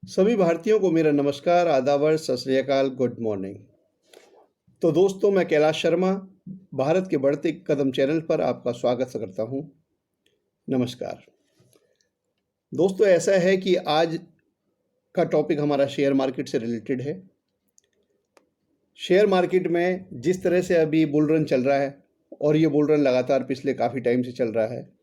सभी भारतीयों को मेरा नमस्कार, आदाब, सत श्री अकाल, गुड मॉर्निंग। तो दोस्तों, मैं कैलाश शर्मा भारत के बढ़ते कदम चैनल पर आपका स्वागत करता हूं। नमस्कार दोस्तों, ऐसा है कि आज का टॉपिक हमारा शेयर मार्केट से रिलेटेड है। शेयर मार्केट में जिस तरह से अभी बुल रन चल रहा है और ये बुल रन लगातार पिछले काफ़ी टाइम से चल रहा है,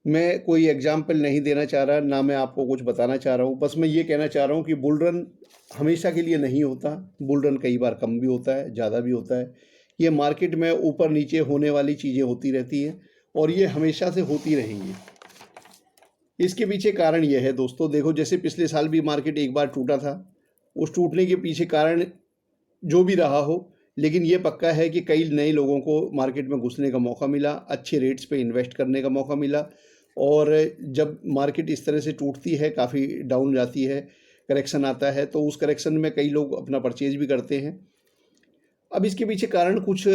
मैं कोई एग्जाम्पल नहीं देना चाह रहा, ना मैं आपको कुछ बताना चाह रहा हूँ। बस मैं ये कहना चाह रहा हूँ कि बुल रन हमेशा के लिए नहीं होता। बुल रन कई बार कम भी होता है, ज़्यादा भी होता है। ये मार्केट में ऊपर नीचे होने वाली चीज़ें होती रहती हैं और ये हमेशा से होती रहेंगी। इसके पीछे कारण ये है दोस्तों, देखो, जैसे पिछले साल भी मार्केट एक बार टूटा था। उस टूटने के पीछे कारण जो भी रहा हो, लेकिन ये पक्का है कि कई नए लोगों को मार्केट में घुसने का मौका मिला, अच्छे रेट्स पे इन्वेस्ट करने का मौका मिला। और जब मार्केट इस तरह से टूटती है, काफ़ी डाउन जाती है, करेक्शन आता है, तो उस करेक्शन में कई लोग अपना परचेज भी करते हैं। अब इसके पीछे कारण कुछ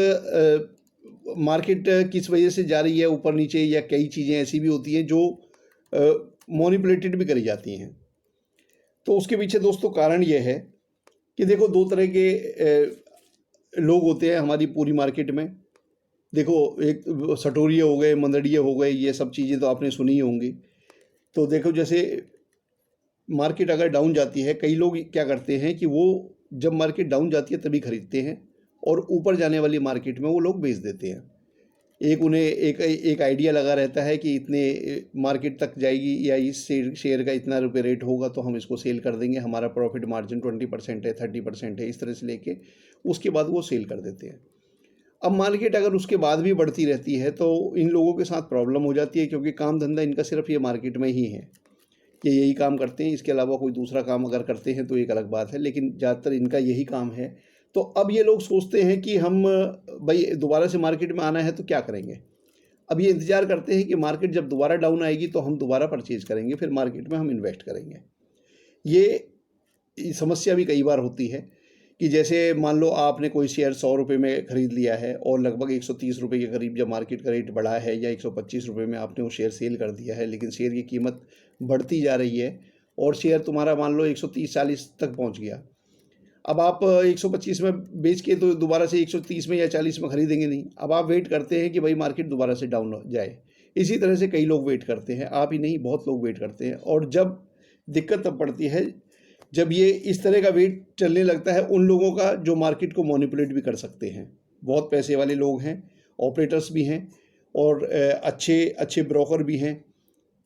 मार्केट किस वजह से जा रही है ऊपर नीचे, या कई चीज़ें ऐसी भी होती हैं जो मैनिपुलेटेड भी करी जाती हैं। तो उसके पीछे दोस्तों कारण ये है कि देखो, दो तरह के लोग होते हैं हमारी पूरी मार्केट में। देखो, एक सटोरिये हो गए, मंदड़िये हो गए, ये सब चीज़ें तो आपने सुनी ही होंगी। तो देखो, जैसे मार्केट अगर डाउन जाती है, कई लोग क्या करते हैं कि वो जब मार्केट डाउन जाती है तभी खरीदते हैं और ऊपर जाने वाली मार्केट में वो लोग बेच देते हैं। उन्हें एक आइडिया लगा रहता है कि इतने मार्केट तक जाएगी या इस शेयर का इतना रुपये रेट होगा तो हम इसको सेल कर देंगे, हमारा प्रॉफिट मार्जिन 20% है, 30% है, इस तरह से लेके उसके बाद वो सेल कर देते हैं। अब मार्केट अगर उसके बाद भी बढ़ती रहती है तो इन लोगों के साथ प्रॉब्लम हो जाती है, क्योंकि काम धंधा इनका सिर्फ ये मार्केट में ही है, ये यही काम करते हैं। इसके अलावा कोई दूसरा काम अगर करते हैं तो एक अलग बात है, लेकिन ज़्यादातर इनका यही काम है। तो अब ये लोग सोचते हैं कि हम भाई दोबारा से मार्केट में आना है तो क्या करेंगे। अब ये इंतज़ार करते हैं कि मार्केट जब दोबारा डाउन आएगी तो हम दोबारा परचेज करेंगे, फिर मार्केट में हम इन्वेस्ट करेंगे। ये समस्या भी कई बार होती है कि जैसे मान लो आपने कोई शेयर 100 रुपये में ख़रीद लिया है और लगभग 130 रुपये के करीब जब मार्केट का रेट बढ़ा है, या 125 रुपये में आपने वो शेयर सेल कर दिया है, लेकिन शेयर की कीमत बढ़ती जा रही है और शेयर तुम्हारा मान लो 130-40 तक पहुंच गया। अब आप 125 में बेच के तो दोबारा से 130 में या 40 में ख़रीदेंगे नहीं। अब आप वेट करते हैं कि भाई मार्केट दोबारा से डाउन हो जाए। इसी तरह से कई लोग वेट करते हैं, आप ही नहीं, बहुत लोग वेट करते हैं। और जब दिक्कत तब पड़ती है जब ये इस तरह का वेट चलने लगता है उन लोगों का जो मार्केट को मैनिपुलेट भी कर सकते हैं। बहुत पैसे वाले लोग हैं, ऑपरेटर्स भी हैं और अच्छे अच्छे ब्रोकर भी हैं,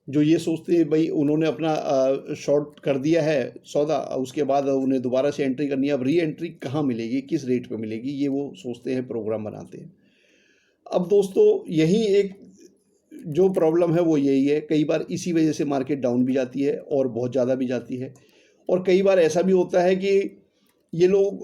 जो ये सोचते हैं भाई उन्होंने अपना शॉर्ट कर दिया है सौदा, उसके बाद उन्हें दोबारा से एंट्री करनी है, अब री एंट्री कहाँ मिलेगी, किस रेट पे मिलेगी, ये वो सोचते हैं, प्रोग्राम बनाते हैं। अब दोस्तों, यही एक जो प्रॉब्लम है वो यही है, कई बार इसी वजह से मार्केट डाउन भी जाती है और बहुत ज़्यादा भी जाती है। और कई बार ऐसा भी होता है कि ये लोग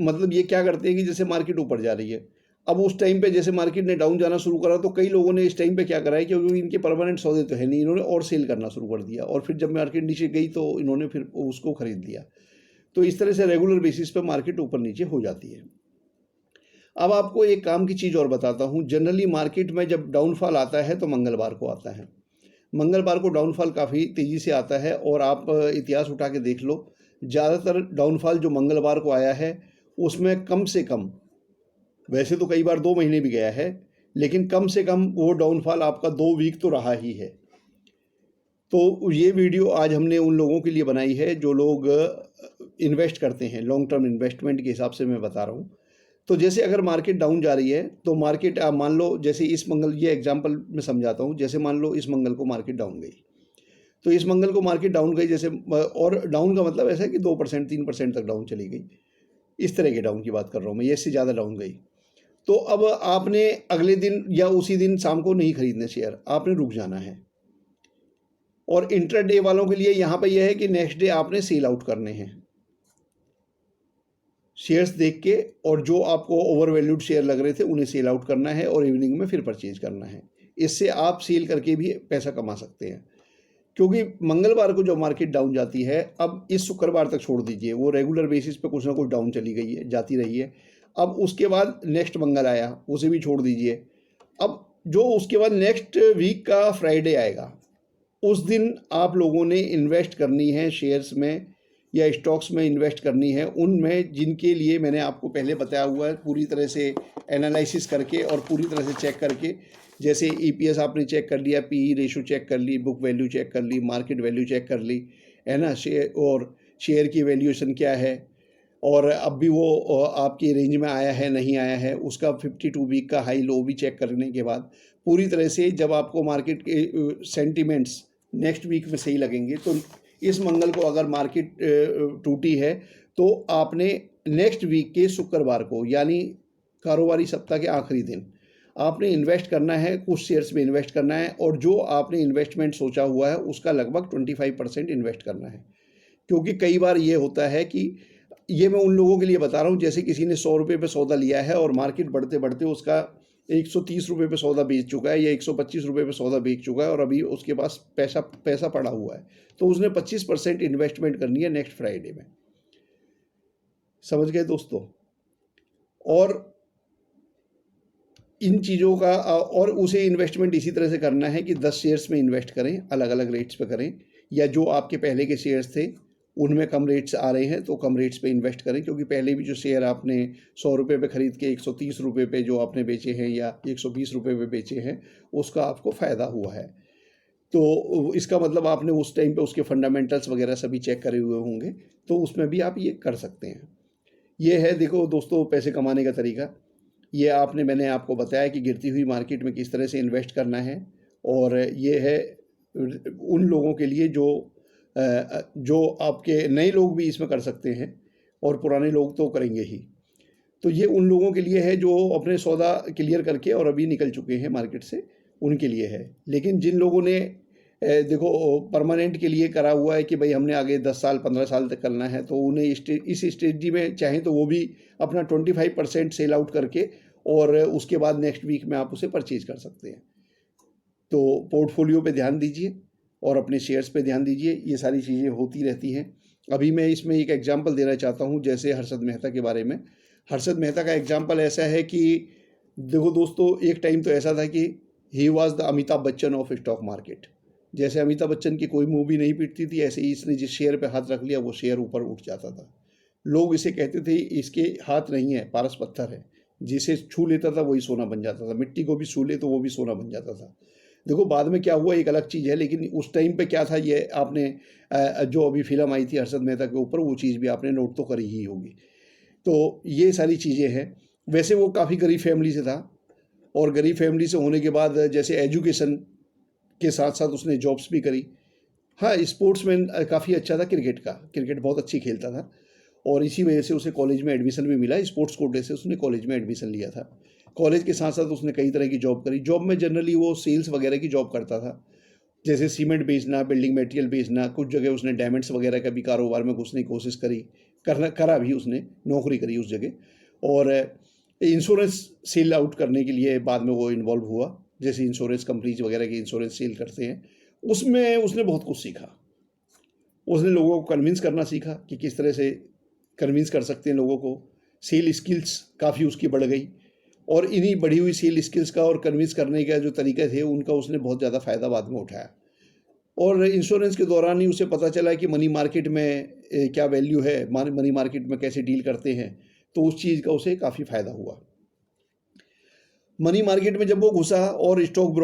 मतलब ये क्या करते हैं कि जैसे मार्केट ऊपर जा रही है, अब उस टाइम पे जैसे मार्केट ने डाउन जाना शुरू करा तो कई लोगों ने इस टाइम पे क्या करा है, क्योंकि इनके परमानेंट सौदे तो है नहीं, इन्होंने और सेल करना शुरू कर दिया और फिर जब मार्केट नीचे गई तो इन्होंने फिर उसको खरीद लिया। तो इस तरह से रेगुलर बेसिस पे मार्केट ऊपर नीचे हो जाती है। अब आपको एक काम की चीज़ और बताता हूँ। जनरली मार्केट में जब डाउनफॉल आता है तो मंगलवार को आता है। मंगलवार को डाउनफॉल काफ़ी तेज़ी से आता है और आप इतिहास उठा के देख लो, ज़्यादातर डाउनफॉल जो मंगलवार को आया है उसमें कम से कम, वैसे तो कई बार 2 महीने भी गया है, लेकिन कम से कम वो डाउनफॉल आपका 2 वीक तो रहा ही है। तो ये वीडियो आज हमने उन लोगों के लिए बनाई है जो लोग इन्वेस्ट करते हैं, लॉन्ग टर्म इन्वेस्टमेंट के हिसाब से मैं बता रहा हूँ। तो जैसे अगर मार्केट डाउन जा रही है तो मार्केट आप मान लो, जैसे इस मंगल, ये एग्जांपल मैं समझाता हूँ, जैसे मान लो इस मंगल को मार्केट डाउन गई, तो इस मंगल को मार्केट डाउन गई जैसे, और डाउन का मतलब ऐसा है कि 2% 3% तक डाउन चली गई, इस तरह के डाउन की बात कर रहा हूँ मैं, ये इससे ज़्यादा डाउन गई। तो अब आपने अगले दिन या उसी दिन शाम को नहीं खरीदने शेयर, आपने रुक जाना है। और इंट्राडे वालों के लिए यहाँ पर यह है कि नेक्स्ट डे आपने सेल आउट करने हैं शेयर्स देख के, और जो आपको ओवर वैल्यूड शेयर लग रहे थे उन्हें सेल आउट करना है और इवनिंग में फिर परचेज करना है। इससे आप सेल करके भी पैसा कमा सकते हैं, क्योंकि मंगलवार को जो मार्केट डाउन जाती है, अब इस शुक्रवार तक छोड़ दीजिए, वो रेगुलर बेसिस पे कुछ ना कुछ डाउन चली गई है, जाती रही है। अब उसके बाद नेक्स्ट मंगल आया, उसे भी छोड़ दीजिए। अब जो उसके बाद नेक्स्ट वीक का फ्राइडे आएगा, उस दिन आप लोगों ने इन्वेस्ट करनी है शेयर्स में या स्टॉक्स में इन्वेस्ट करनी है, उनमें जिनके लिए मैंने आपको पहले बताया हुआ है, पूरी तरह से एनालिसिस करके और पूरी तरह से चेक करके। जैसे ईपीएस आपने चेक कर लिया, पीई रेशो चेक कर ली, बुक वैल्यू चेक कर ली, मार्केट वैल्यू चेक कर ली, है ना, शेयर की वैल्यूएशन क्या है, और अब भी वो आपकी रेंज में आया है नहीं आया है, उसका 52 वीक का हाई लो भी चेक करने के बाद पूरी तरह से जब आपको मार्केट के सेंटिमेंट्स नेक्स्ट वीक में सही लगेंगे, तो इस मंगल को अगर मार्केट टूटी है तो आपने नेक्स्ट वीक के शुक्रवार को, यानी कारोबारी सप्ताह के आखिरी दिन, आपने इन्वेस्ट करना है, कुछ शेयर्स में इन्वेस्ट करना है, और जो आपने इन्वेस्टमेंट सोचा हुआ है उसका लगभग 25% इन्वेस्ट करना है। क्योंकि कई बार ये होता है कि ये मैं उन लोगों के लिए बता रहा हूँ, जैसे किसी ने 100 रुपये पे सौदा लिया है और मार्केट बढ़ते बढ़ते उसका 130 रुपये पे सौदा बेच चुका है या 125 रुपये पे सौदा बेच चुका है, और अभी उसके पास पैसा पड़ा हुआ है, तो उसने 25% इन्वेस्टमेंट करनी है नेक्स्ट फ्राइडे में। समझ गए दोस्तों? और इन चीज़ों का और उसे इन्वेस्टमेंट इसी तरह से करना है कि 10 शेयर्स में इन्वेस्ट करें, अलग अलग रेट्स पे करें, या जो आपके पहले के शेयर्स थे उनमें कम रेट्स आ रहे हैं तो कम रेट्स पे इन्वेस्ट करें, क्योंकि पहले भी जो शेयर आपने 100 रुपये पे ख़रीद के 130 रुपये पे जो आपने बेचे हैं या 120 रुपये पे बेचे हैं, उसका आपको फ़ायदा हुआ है। तो इसका मतलब आपने उस टाइम पे उसके फंडामेंटल्स वगैरह सभी चेक करे हुए होंगे, तो उसमें भी आप ये कर सकते हैं। ये है देखो दोस्तों पैसे कमाने का तरीका। ये मैंने आपको बताया कि गिरती हुई मार्केट में किस तरह से इन्वेस्ट करना है, और ये है उन लोगों के लिए जो आपके नए लोग भी इसमें कर सकते हैं और पुराने लोग तो करेंगे ही। तो ये उन लोगों के लिए है जो अपने सौदा क्लियर करके और अभी निकल चुके हैं मार्केट से, उनके लिए है। लेकिन जिन लोगों ने देखो परमानेंट के लिए करा हुआ है कि भाई हमने आगे 10 साल 15 साल तक करना है, तो उन्हें इस स्ट्रेटजी में चाहें तो वो भी अपना 25% सेल आउट करके और उसके बाद नेक्स्ट वीक में आप उसे परचेज कर सकते हैं। तो पोर्टफोलियो पे ध्यान दीजिए और अपने शेयर्स पे ध्यान दीजिए, ये सारी चीज़ें होती रहती हैं। अभी मैं इसमें एक एग्जांपल देना चाहता हूँ, जैसे हर्षद मेहता के बारे में। हर्षद मेहता का एग्जांपल ऐसा है कि देखो दोस्तों, एक टाइम तो ऐसा था कि he was the Amitabh Bachchan of stock market. जैसे अमिताभ बच्चन की कोई मूवी नहीं पिटती थी, ऐसे ही इसने जिस शेयर पे हाथ रख लिया वो शेयर ऊपर उठ जाता था। लोग इसे कहते थे इसके हाथ नहीं है, पारस पत्थर है, जिसे छू लेता था वही सोना बन जाता था, मिट्टी को भी छू ले तो वो भी सोना बन जाता था। देखो बाद में क्या हुआ एक अलग चीज़ है, लेकिन उस टाइम पे क्या था, ये आपने जो अभी फिल्म आई थी हर्षद मेहता के ऊपर, वो चीज़ भी आपने नोट तो करी ही होगी। तो ये सारी चीज़ें हैं। वैसे वो काफ़ी गरीब फैमिली से था, और गरीब फैमिली से होने के बाद जैसे एजुकेशन के साथ साथ उसने जॉब्स भी करी। हाँ, स्पोर्ट्समैन काफ़ी अच्छा था, क्रिकेट बहुत अच्छी खेलता था, और इसी वजह से उसे कॉलेज में एडमिशन भी मिला। स्पोर्ट्स कोटे से उसने कॉलेज में एडमिशन लिया था। कॉलेज के साथ साथ उसने कई तरह की जॉब करी। जॉब में जनरली वो सेल्स वगैरह की जॉब करता था, जैसे सीमेंट बेचना, बिल्डिंग मटेरियल बेचना। कुछ जगह उसने डायमंड्स वगैरह का भी कारोबार में घुसने की कोशिश करा भी, उसने नौकरी करी उस जगह। और इंश्योरेंस सेल आउट करने के लिए बाद में वो इन्वॉल्व हुआ, जैसे इंश्योरेंस कंपनीज वगैरह की इंश्योरेंस सेल करते हैं, उसमें उसने बहुत कुछ सीखा। उसने लोगों को कन्विंस करना सीखा कि किस तरह से कन्विंस कर सकते हैं लोगों को। सेल स्किल्स काफ़ी उसकी बढ़ गई, और इन्हीं बढ़ी हुई सेल स्किल्स का और कन्विंस करने का जो तरीके थे उनका उसने बहुत ज़्यादा फ़ायदा बाद में उठाया। और इंश्योरेंस के दौरान ही उसे पता चला कि मनी मार्केट में क्या वैल्यू है, मनी मार्केट में कैसे डील करते हैं, तो उस चीज़ का उसे काफ़ी फ़ायदा हुआ। मनी मार्केट में जब वो घुसा और स्टॉक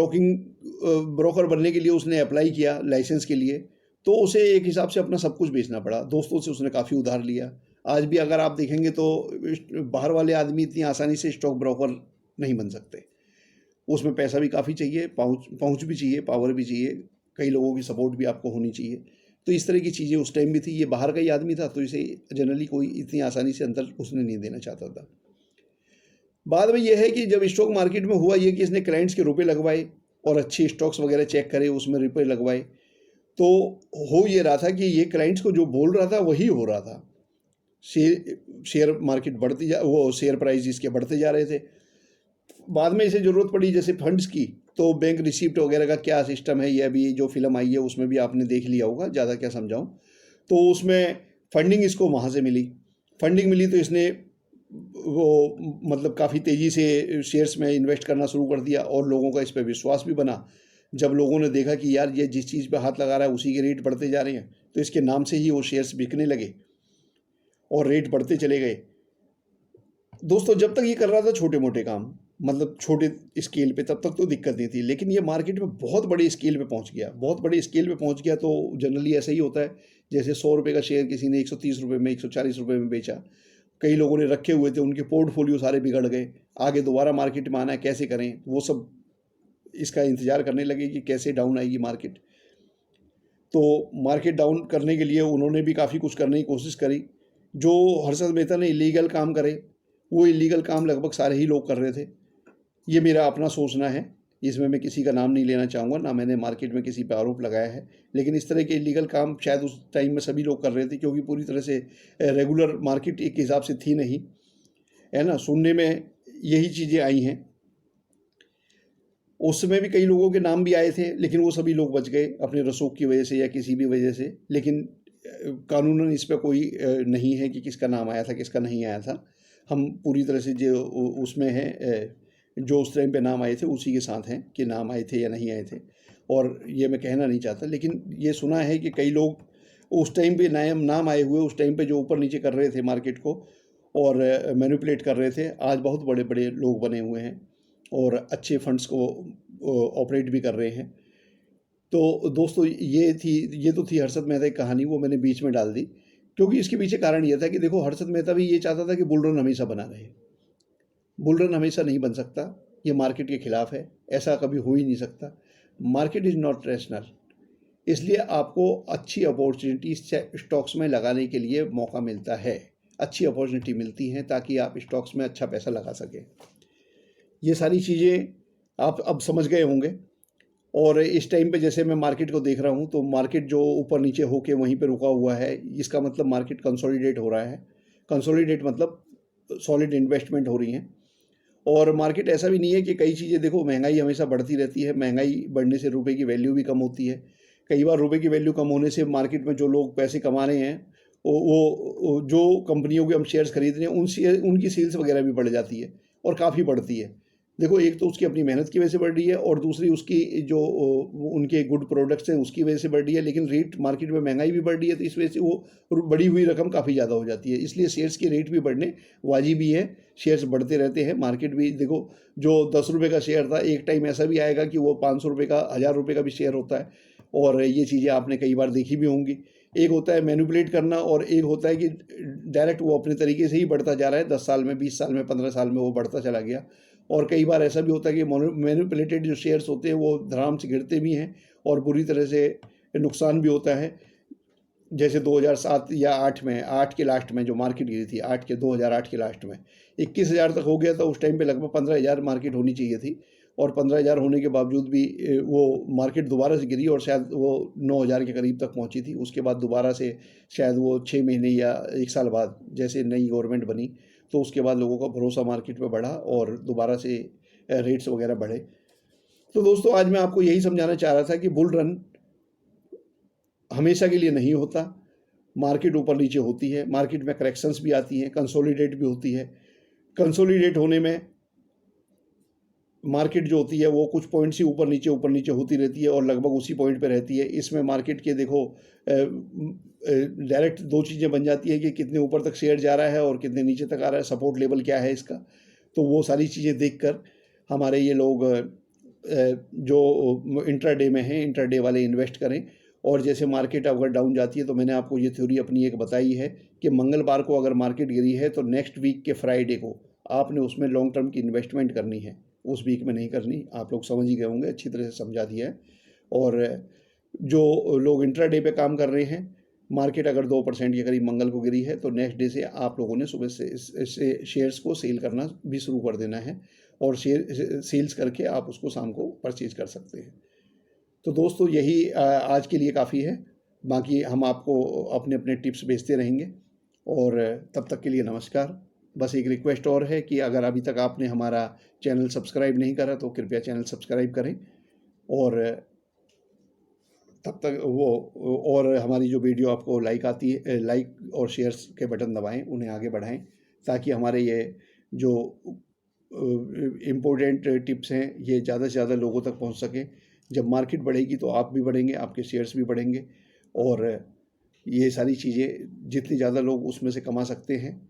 ब्रोकर बनने के लिए उसने अप्लाई किया लाइसेंस के लिए, तो उसे एक हिसाब से अपना सब कुछ बेचना पड़ा। दोस्तों से उसने काफ़ी उधार लिया। आज भी अगर आप देखेंगे तो बाहर वाले आदमी इतनी आसानी से स्टॉक ब्रोकर नहीं बन सकते। उसमें पैसा भी काफ़ी चाहिए, पहुँच भी चाहिए, पावर भी चाहिए, कई लोगों की सपोर्ट भी आपको होनी चाहिए। तो इस तरह की चीज़ें उस टाइम भी थी। ये बाहर का ही आदमी था, तो इसे जनरली कोई इतनी आसानी से अंदर उसने नहीं देना चाहता था। बाद में यह है कि जब स्टॉक मार्केट में हुआ ये कि इसने क्लाइंट्स के रुपए लगवाए और अच्छे स्टॉक्स वगैरह चेक करे, उसमें रुपए लगवाए, तो हो ये रहा था कि ये क्लाइंट्स को जो बोल रहा था वही हो रहा था। शेयर मार्केट वो शेयर प्राइस इसके बढ़ते जा रहे थे। बाद में इसे ज़रूरत पड़ी जैसे फंड्स की, तो बैंक रिसिप्ट वगैरह का क्या सिस्टम है, ये अभी जो फिल्म आई है उसमें भी आपने देख लिया होगा, ज़्यादा क्या समझाऊं। तो उसमें फंडिंग इसको वहाँ से मिली। फंडिंग मिली तो इसने वो मतलब काफ़ी तेज़ी से शेयर्स में इन्वेस्ट करना शुरू कर दिया, और लोगों का इस पर विश्वास भी बना। जब लोगों ने देखा कि यार ये जिस चीज़ पे हाथ लगा रहा है उसी के रेट बढ़ते जा रहे हैं, तो इसके नाम से ही वो शेयर्स बिकने लगे और रेट बढ़ते चले गए। दोस्तों जब तक ये कर रहा था छोटे मोटे काम, मतलब छोटे स्केल पे, तब तक तो दिक्कत नहीं थी, लेकिन ये मार्केट में बहुत बड़े स्केल पे पहुंच गया, बहुत बड़े स्केल पे पहुंच गया। तो जनरली ऐसा ही होता है, जैसे 100 रुपये का शेयर किसी ने 130 रुपये में, 140 रुपये में बेचा, कई लोगों ने रखे हुए थे, उनके पोर्टफोलियो सारे बिगड़ गए, आगे दोबारा मार्केट में आना है कैसे करें, वो सब इसका इंतज़ार करने लगे कि कैसे डाउन आएगी मार्केट। तो मार्केट डाउन करने के लिए उन्होंने भी काफ़ी कुछ करने की कोशिश करी। जो हर्षद मेहता ने इलीगल काम करे, वो इलीगल काम लगभग सारे ही लोग कर रहे थे। ये मेरा अपना सोचना है, इसमें मैं किसी का नाम नहीं लेना चाहूँगा, ना मैंने मार्केट में किसी पे आरोप लगाया है, लेकिन इस तरह के इलीगल काम शायद उस टाइम में सभी लोग कर रहे थे, क्योंकि पूरी तरह से रेगुलर मार्केट एक हिसाब से थी नहीं, है ना। सुनने में यही चीज़ें आई हैं। उस समय भी कई लोगों के नाम भी आए थे, लेकिन वो सभी लोग बच गए अपने रसूख की वजह से या किसी भी वजह से। लेकिन कानूनन इस पर कोई नहीं है कि किसका नाम आया था, किसका नहीं आया था। हम पूरी तरह से जो उसमें है, जो उस टाइम पे नाम आए थे उसी के साथ हैं कि नाम आए थे या नहीं आए थे। और ये मैं कहना नहीं चाहता, लेकिन ये सुना है कि कई लोग उस टाइम पे नाम आए हुए, उस टाइम पे जो ऊपर नीचे कर रहे थे मार्केट को और मैनिपुलेट कर रहे थे, आज बहुत बड़े बड़े लोग बने हुए हैं और अच्छे फंड्स को ऑपरेट भी कर रहे हैं। तो दोस्तों ये तो थी हर्षद मेहता की कहानी, वो मैंने बीच में डाल दी, क्योंकि इसके पीछे कारण ये था कि देखो हर्षद मेहता भी ये चाहता था कि बुल रन हमेशा बना रहे। बुल रन हमेशा नहीं बन सकता, ये मार्केट के खिलाफ है, ऐसा कभी हो ही नहीं सकता। मार्केट इज़ नॉट रैशनल, इसलिए आपको अच्छी अपॉर्चुनिटी स्टॉक्स में लगाने के लिए मौका मिलता है, अच्छी अपॉर्चुनिटी मिलती हैं ताकि आप स्टॉक्स में अच्छा पैसा लगा सकें। ये सारी चीज़ें आप अब समझ गए होंगे। और इस टाइम पे जैसे मैं मार्केट को देख रहा हूँ, तो मार्केट जो ऊपर नीचे होके वहीं पे रुका हुआ है, इसका मतलब मार्केट कंसोलिडेट हो रहा है। कंसोलिडेट मतलब सॉलिड इन्वेस्टमेंट हो रही हैं। और मार्केट ऐसा भी नहीं है कि कई चीज़ें, देखो महंगाई हमेशा बढ़ती रहती है, महंगाई बढ़ने से रुपए की वैल्यू भी कम होती है। कई बार रुपए की वैल्यू कम होने से मार्केट में जो लोग पैसे कमा रहे हैं, वो जो कंपनियों के हम शेयर्स खरीद रहे हैं उनकी सेल्स वगैरह भी बढ़ जाती है और काफ़ी बढ़ती है। देखो एक तो उसकी अपनी मेहनत की वजह से बढ़ रही है और दूसरी उसकी जो उनके गुड प्रोडक्ट्स हैं उसकी वजह से बढ़ रही है, लेकिन रेट मार्केट में महंगाई भी बढ़ रही है, तो इस वजह से वो बढ़ी हुई रकम काफ़ी ज़्यादा हो जाती है। इसलिए शेयर्स के रेट भी बढ़ने वाजिब ही है, शेयर्स बढ़ते रहते हैं। मार्केट भी देखो, जो 10 रुपये का शेयर था, एक टाइम ऐसा भी आएगा कि वो 500 रुपये का, 1000 रुपये का भी शेयर होता है। और ये चीज़ें आपने कई बार देखी भी होंगी। एक होता है मैनिपुलेट करना और एक होता है कि डायरेक्ट वो अपने तरीके से ही बढ़ता जा रहा है, 10 साल में, 20 साल में, 15 साल में वो बढ़ता चला गया। और कई बार ऐसा भी होता है कि मैनिपुलेटेड जो शेयर्स होते हैं वो धड़ाम से गिरते भी हैं और बुरी तरह से नुकसान भी होता है। जैसे 2007 या 8 में, 8 के लास्ट में जो मार्केट गिरी थी, 2008 के लास्ट में 21,000 तक हो गया था। उस टाइम पे लगभग 15,000 मार्केट होनी चाहिए थी और 15,000 होने के बावजूद भी वो मार्केट दोबारा से गिरी और शायद वो 9,000 के करीब तक पहुंची थी। उसके बाद दोबारा से शायद वो 6 महीने या 1 साल बाद जैसे नई गवर्नमेंट बनी, तो उसके बाद लोगों का भरोसा मार्केट पे बढ़ा और दोबारा से रेट्स वगैरह बढ़े। तो दोस्तों आज मैं आपको यही समझाना चाह रहा था कि बुल रन हमेशा के लिए नहीं होता, मार्केट ऊपर नीचे होती है, मार्केट में करेक्शंस भी आती हैं, कंसोलिडेट भी होती है। कंसोलिडेट होने में मार्केट जो होती है वो कुछ पॉइंट से ऊपर नीचे होती रहती है और लगभग उसी पॉइंट पे रहती है। इसमें मार्केट के देखो डायरेक्ट दो चीज़ें बन जाती है कि कितने ऊपर तक शेयर जा रहा है और कितने नीचे तक आ रहा है, सपोर्ट लेवल क्या है इसका। तो वो सारी चीज़ें देखकर हमारे ये लोग जो इंट्राडे में हैं, इंट्राडे वाले इन्वेस्ट करें। और जैसे मार्केट अगर डाउन जाती है, तो मैंने आपको ये थ्योरी अपनी एक बताई है कि मंगलवार को अगर मार्केट गिरी है तो नेक्स्ट वीक के फ्राइडे को आपने उसमें लॉन्ग टर्म की इन्वेस्टमेंट करनी है, उस वीक में नहीं करनी। आप लोग समझ ही गए होंगे, अच्छी तरह से समझा दिया है। और जो लोग इंट्राडे पे काम कर रहे हैं, मार्केट अगर 2% के करीब मंगल को गिरी है तो नेक्स्ट डे से आप लोगों ने सुबह से शेयर्स को सेल करना भी शुरू कर देना है और सेल्स करके आप उसको शाम को परचेज कर सकते हैं। तो दोस्तों यही आज के लिए काफ़ी है, बाकी हम आपको अपने अपने टिप्स भेजते रहेंगे। और तब तक के लिए नमस्कार। बस एक रिक्वेस्ट और है कि अगर अभी तक आपने हमारा चैनल सब्सक्राइब नहीं करा तो कृपया चैनल सब्सक्राइब करें और तब तक और हमारी जो वीडियो आपको लाइक आती है, लाइक और शेयर्स के बटन दबाएं, उन्हें आगे बढ़ाएं ताकि हमारे ये जो इम्पोर्टेंट टिप्स हैं ये ज़्यादा से ज़्यादा लोगों तक पहुंच सकें, जब मार्केट बढ़ेगी तो आप भी बढ़ेंगे, आपके शेयर्स भी बढ़ेंगे, और ये सारी चीज़ें जितनी ज़्यादा लोग उसमें से कमा सकते हैं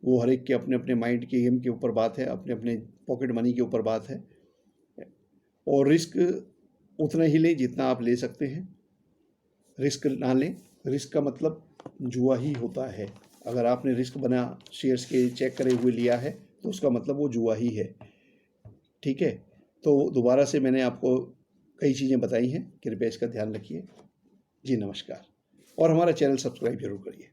वो हर एक के अपने अपने माइंड के गेम के ऊपर बात है, अपने अपने पॉकेट मनी के ऊपर बात है। और रिस्क उतना ही लें जितना आप ले सकते हैं, रिस्क ना लें। रिस्क का मतलब जुआ ही होता है। अगर आपने रिस्क बना शेयर्स के चेक करे हुए लिया है तो उसका मतलब वो जुआ ही है। ठीक है, तो दोबारा से मैंने आपको कई चीज़ें बताई हैं, कृपया इसका ध्यान रखिए। जी नमस्कार, और हमारा चैनल सब्सक्राइब जरूर करिए।